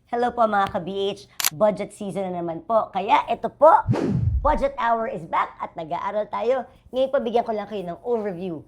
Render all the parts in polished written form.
Hello po mga ka-BH, budget season na naman po. Kaya ito po, Budget Hour is back at nag-aaral tayo. Ngayon po bigyan ko lang kayo ng overview.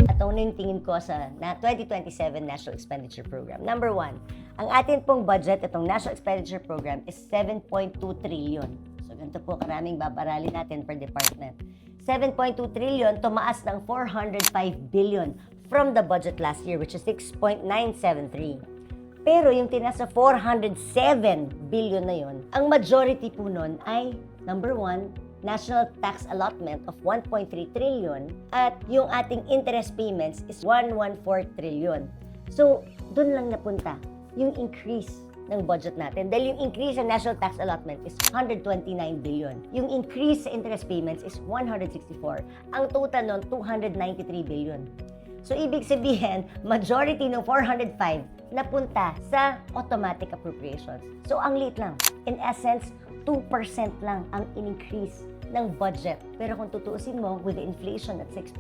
At ano yung tingin ko sa 2027 National Expenditure Program. Number one, ang atin pong budget, itong National Expenditure Program is 7.2 trillion. So ganito po karaming babarali natin per department. 7.2 trillion, tumaas ng 405 billion from the budget last year, which is 6.973. Pero yung tinaas sa 407 billion na yon, ang majority po nun ay, number one, national tax allotment of 1.3 trillion at yung ating interest payments is 114 trillion. So, dun lang napunta yung increase ng budget natin. Dahil yung increase sa national tax allotment is 129 billion. Yung increase sa interest payments is 164. Ang total nun, 293 billion. So, ibig sabihin, majority ng 405 napunta sa automatic appropriations. So, ang liit lang. In essence, 2% lang ang in-increase ng budget. Pero kung tutuusin mo, with the inflation at 6%,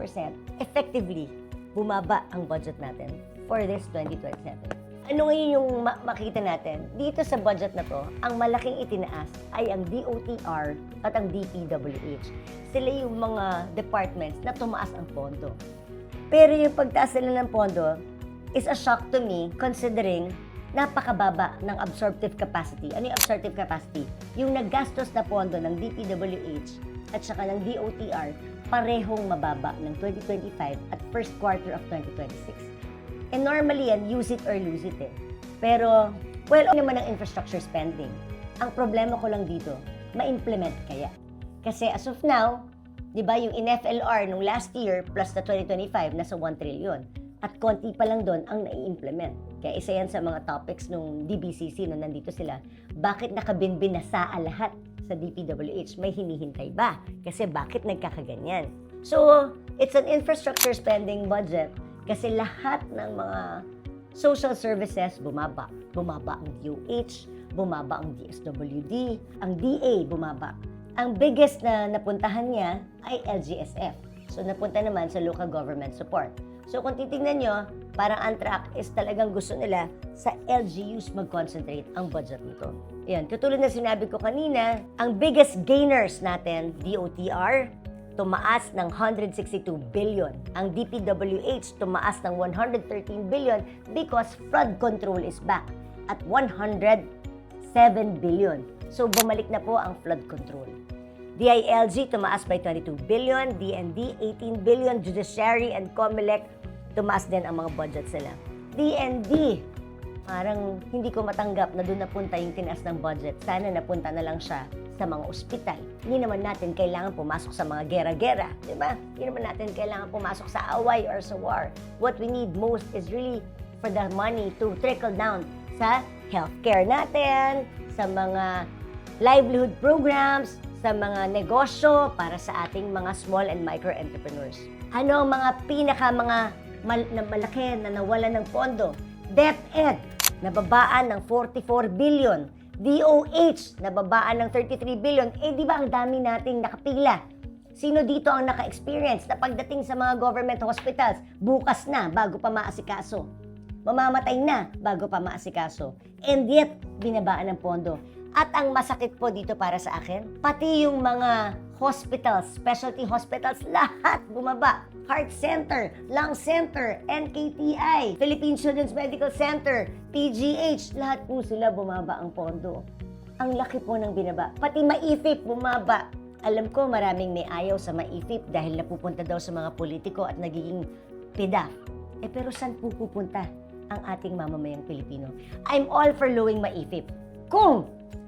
effectively, bumaba ang budget natin for this 2027. Ano ngayon yung makita natin? Dito sa budget na to, ang malaking itinaas ay ang DOTR at ang DPWH. Sila yung mga departments na tumaas ang pondo. Pero yung pagtaas nila ng pondo is a shock to me considering napakababa ng absorptive capacity. Ano yung absorptive capacity? Yung naggastos na pondo ng DPWH at saka ng DOTR parehong mababa ng 2025 at first quarter of 2026. And normally yan, use it or lose it eh. Pero, well, naman ang infrastructure spending. Ang problema ko lang dito, ma-implement kaya. Kasi as of now, di ba yung NFLR nung last year plus na 2025, nasa 1 trillion. At konti pa lang doon ang nai-implement. Kaya isa yan sa mga topics nung DBCC nung nandito sila. Bakit nakabinbin na sa lahat sa DPWH? May hinihintay ba? Kasi bakit nagkakaganyan? So, it's an infrastructure spending budget kasi lahat ng mga social services bumaba. Bumaba ang DOH, bumaba ang DSWD, ang DA bumaba. Ang biggest na napuntahan niya ay LGSF. So, napunta naman sa local government support. So kung titingnan nyo, parang ang track is talagang gusto nila sa LGUs mag-concentrate ang budget nito. Ayan, katulad na sinabi ko kanina, ang biggest gainers natin, DOTR, tumaas ng 162 billion. Ang DPWH tumaas ng 113 billion because flood control is back at 107 billion. So bumalik na po ang flood control. DILG tumaas by 22 billion, DND 18 billion, Judiciary and COMELEC tumaas din ang mga budget sila. DND, parang hindi ko matanggap na doon napunta yung tinaas ng budget. Sana napunta na lang siya sa mga ospital. Hindi naman natin kailangan pumasok sa mga gera-gera, di ba? Hindi naman natin kailangan pumasok sa away or sa war. What we need most is really for the money to trickle down sa healthcare natin, sa mga livelihood programs, sa mga negosyo para sa ating mga small and micro entrepreneurs. Ano ang mga malaki na nawalan ng pondo? DepEd, nababaan ng 44 billion. DOH, nababaan ng 33 billion. Eh, di ba ang dami nating nakapila? Sino dito ang naka-experience na pagdating sa mga government hospitals, bukas na bago pa maasikaso? Mamamatay na bago pa maasikaso. And yet, binabaan ng pondo. At ang masakit po dito para sa akin, pati yung mga hospitals, specialty hospitals, lahat bumaba. Heart Center, Lung Center, NKTI, Philippine Children's Medical Center, PGH, lahat po sila bumaba ang pondo. Ang laki po ng binaba. Pati MAIFIP bumaba. Alam ko maraming may ayaw sa MAIFIP dahil napupunta daw sa mga politiko at nagiging PDAF. Eh pero saan po pupunta ang ating mamamayang Pilipino? I'm all for lowering MAIFIP. Kung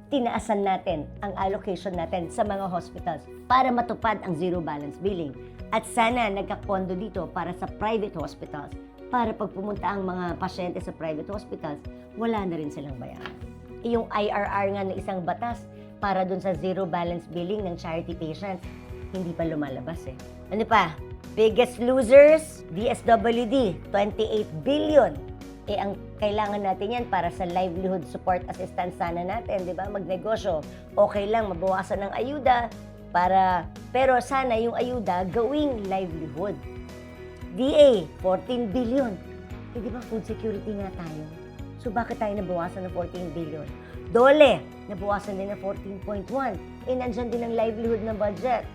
tinaasan natin ang allocation natin sa mga hospitals para matupad ang zero balance billing. At sana nagkapondo dito para sa private hospitals para pag pumunta ang mga pasyente sa private hospitals, wala na rin silang bayaran. Yung IRR nga na isang batas para dun sa zero balance billing ng charity patients, hindi pa lumalabas eh. Ano pa? Biggest losers, DSWD, 28 billion. Eh ang Kailangan natin yan para sa livelihood support assistance sana natin, di ba? Magnegosyo. Okay lang, mabawasan ng ayuda, pero sana yung ayuda gawing livelihood. DA, 14 billion. Eh, di ba food security nga tayo? So, bakit tayo nabawasan ng 14 billion? Dole, nabawasan din ng 14.1. Eh, nandyan din ang livelihood ng budget.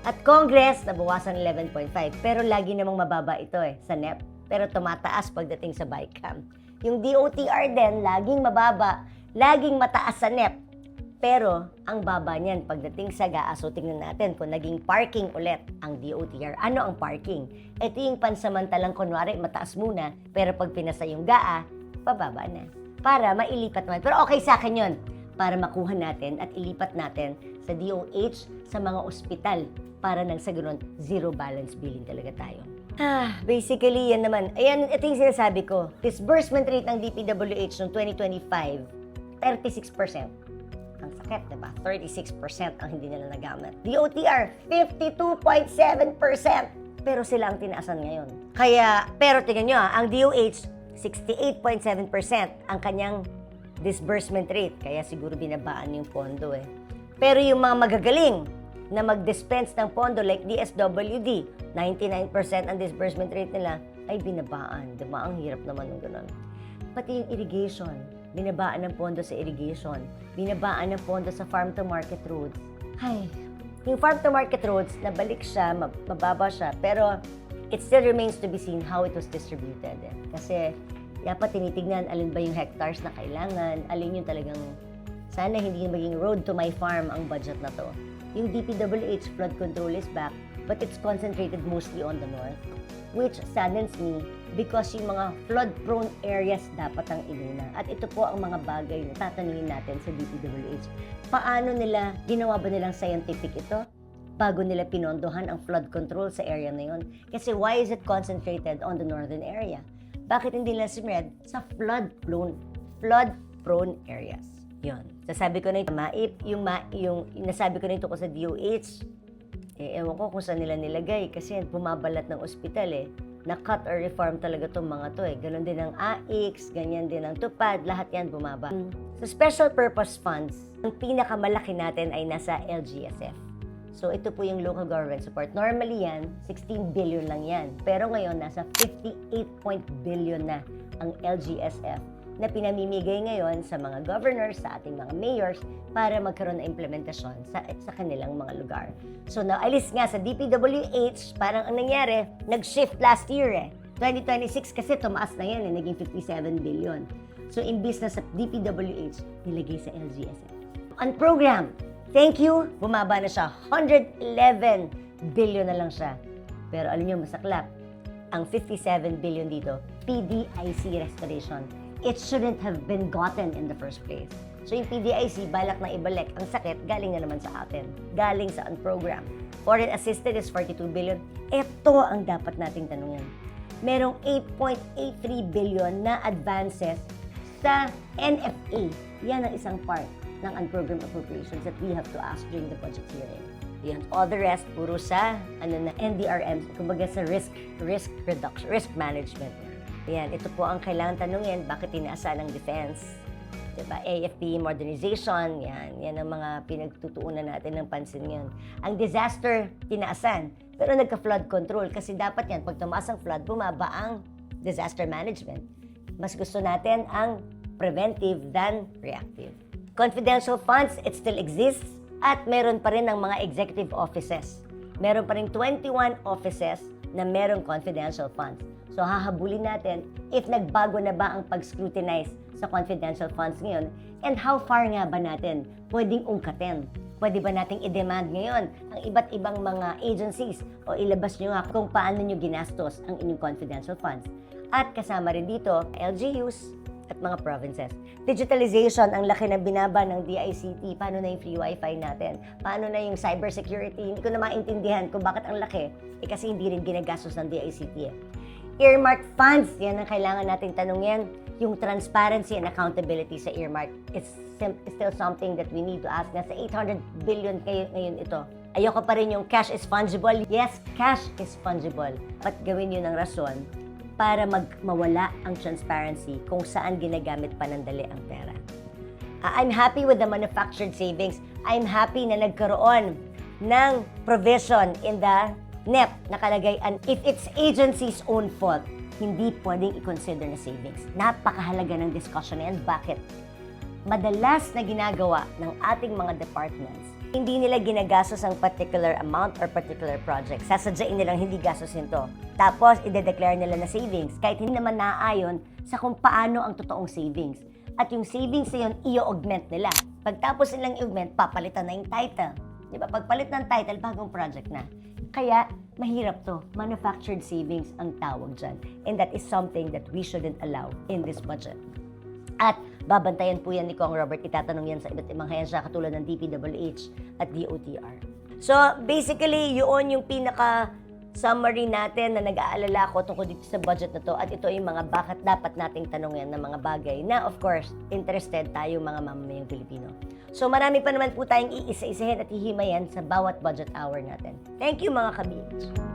At Congress, nabawasan ng 11.5. Pero lagi namang mababa ito sa NEP. Pero tumataas pagdating sa BICAM. Yung DOTR din, laging mababa, laging mataas sa NEP. Pero, ang baba niyan pagdating sa GAA, so tingnan natin kung naging parking ulit ang DOTR. Ano ang parking? Ito yung pansamantalang kunwari, mataas muna, pero pag pinasa yung GAA, pababa na. Para mailipat naman. Pero okay sa akin yun. Para makuha natin at ilipat natin sa DOH, sa mga ospital. Para nang sa ganun, zero balance billing talaga tayo. Basically, yan naman. Ayan, ito yung sinasabi ko. Disbursement rate ng DPWH noong 2025, 36%. Ang sakit, diba? 36% ang hindi nila nagamit. DOTR, 52.7%. Pero sila ang tinaasan ngayon. Pero tingnan nyo, ang DOH, 68.7% ang kanyang disbursement rate. Kaya siguro binabaan yung pondo Pero yung mga magagaling na mag-dispense ng pondo like DSWD, 99% ang disbursement rate nila ay binabaan. Diba? Ang hirap naman ng ganun. Pati yung irrigation, binabaan ng pondo sa irrigation, binabaan ng pondo sa farm-to-market roads. Yung farm-to-market roads, nabalik siya, mababa siya, pero it still remains to be seen how it was distributed. Kasi dapat tinitignan alin ba yung hectares na kailangan, alin yung talagang sana hindi maging road to my farm ang budget na to. Yung DPWH flood control is back, but it's concentrated mostly on the north, which saddens me because yung mga flood-prone areas dapat ang inuna. At ito po ang mga bagay na tatanungin natin sa DPWH. Paano nila, ginawa ba nilang scientific ito bago nila pinondohan ang flood control sa area na yun? Kasi why is it concentrated on the northern area? Bakit hindi nila sinred sa flood-prone areas? Yun. Sasabi ko na ito, yung nasabi ko na ito ko sa DOH, ewan ko kung saan nila nilagay kasi bumabalat ng ospital na-cut or reform talaga itong mga to Ganon din ang AIX, ganyan din ang TUPAD, lahat yan bumaba. Sa special purpose funds, ang pinakamalaki natin ay nasa LGSF. So ito po yung local government support. Normally yan, 16 billion lang yan. Pero ngayon, nasa 58 billion na ang LGSF na pinamimigay ngayon sa mga governors, sa ating mga mayors, para magkaroon ng implementasyon sa kanilang mga lugar. So, naalis nga sa DPWH, parang ang nangyari, nag-shift last year 2026 kasi tumaas na yan, naging 57 billion. So, imbis na sa DPWH, nilagay sa LGSF. On program, thank you, bumaba na siya. 111 billion na lang siya. Pero alam niyo, masaklap, ang 57 billion dito, PDIC restoration. It shouldn't have been gotten in the first place. So yung PDIC, balak na ibalik. Ang sakit, galing na naman sa atin. Galing sa program. Foreign assisted is 42 billion. Ito ang dapat nating tanungin. Merong 8.83 billion na advances sa NFA. Yan ang isang part ng unprogrammed appropriations that we have to ask during the budget hearing. Yan. All the rest, puro sa NDRM, kumbaga sa risk reduction, risk management. Yan, ito po ang kailangan tanungin, bakit tinaasan ng defense? Diba? AFP modernization, yan ang mga pinagtutuunan natin ng pansin ngayon. Ang disaster, tinaasan, pero nagka-flood control kasi dapat yan, pag tumaas ang flood, bumaba ang disaster management. Mas gusto natin ang preventive than reactive. Confidential funds, it still exists at meron pa rin ng mga executive offices. Meron pa rin 21 offices na merong confidential funds. So, hahabulin natin if nagbago na ba ang pag-scrutinize sa confidential funds ngayon and how far nga ba natin pwedeng ungkatin. Pwede ba nating i-demand ngayon ang iba't ibang mga agencies o ilabas nyo nga kung paano nyo ginastos ang inyong confidential funds. At kasama rin dito, LGUs at mga provinces. Digitalization, ang laki na binaba ng DICT. Paano na yung free wifi natin? Paano na yung cybersecurity? Hindi ko na maintindihan kung bakit ang laki. Kasi hindi rin ginagastos ng DICT Earmark funds, yan ang kailangan nating tanungin. Yung transparency and accountability sa earmark is still something that we need to ask. Nasa 800 billion kayo ngayon ito. Ayoko pa rin yung cash is fungible. Yes, cash is fungible. But gawin yun ng rason para mawala ang transparency kung saan ginagamit panandali ang pera. I'm happy with the manufactured savings. I'm happy na nagkaroon ng provision in the NEP nakalagay, and if it's agency's own fault, hindi pwedeng i-consider na savings. Napakahalaga ng discussion na yan. Bakit? Madalas na ginagawa ng ating mga departments, hindi nila ginagastos ang particular amount or particular project. Sasadyain nilang hindi gastosin to. Tapos, ide-declare nila na savings kahit hindi naman naaayon sa kung paano ang totoong savings. At yung savings na yun, i-augment nila. Pagtapos nilang i-augment, papalitan na yung title. Di ba? Pagpalit ng title, bagong project na. Kaya, mahirap to. Manufactured savings ang tawag dyan. And that is something that we shouldn't allow in this budget. At babantayan po yan ni Kong Robert. Itatanong yan sa iba't ibang ahensya katulad ng DPWH at DOTR. So, basically, yun yung pinaka-summary natin na nag-aalala ko tungkol dito sa budget na to. At ito yung mga bakit dapat nating tanongin ng mga bagay na, of course, interested tayo mga mamamayang Pilipino. So, marami pa naman po tayong iisa-isahin at hihimayan sa bawat budget hour natin. Thank you mga kabits!